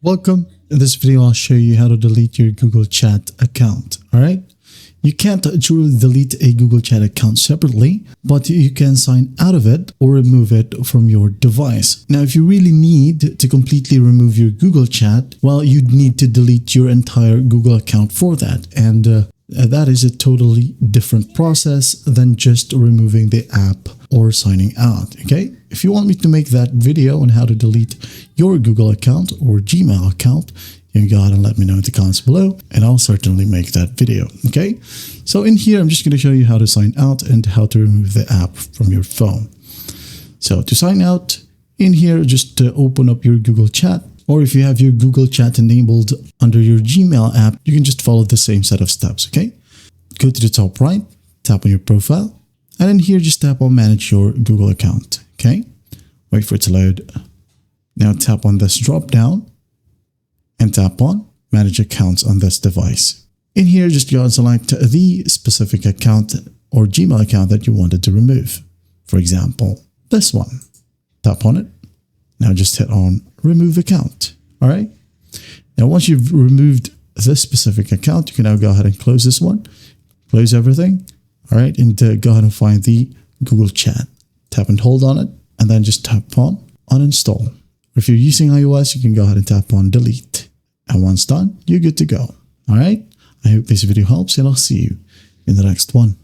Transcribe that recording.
Welcome. In this video, I'll show you how to delete your Google Chat account. All right. You can't truly delete a Google Chat account separately, but you can sign out of it or remove it from your device. Now, if you really need to completely remove your Google Chat, well, you'd need to delete your entire Google account for that. And that is a totally different process than just removing the app or signing out. Okay. If you want me to make that video on how to delete your Google account or Gmail account, you can go ahead and let me know in the comments below, and I'll certainly make that video. Okay. So in here, I'm just going to show you how to sign out and how to remove the app from your phone. So to sign out, in here, just open up your Google Chat, or if you have your Google Chat enabled under your Gmail app, you can just follow the same set of steps. Okay. Go to the top right, tap on your profile, and in here, just tap on manage your Google account. Okay. Wait for it to load. Now tap on this drop down and tap on manage accounts on this device. In here, just go and select the specific account or Gmail account that you wanted to remove. For example, this one. Tap on it. Now just hit on remove account. All right. Now, once you've removed this specific account, you can now go ahead and close this one, close everything. All right. And go ahead and find the Google Chat. Tap and hold on it, and then just tap on uninstall. If you're using iOS, you can go ahead and tap on delete. And once done, you're good to go. All right. I hope this video helps, and I'll see you in the next one.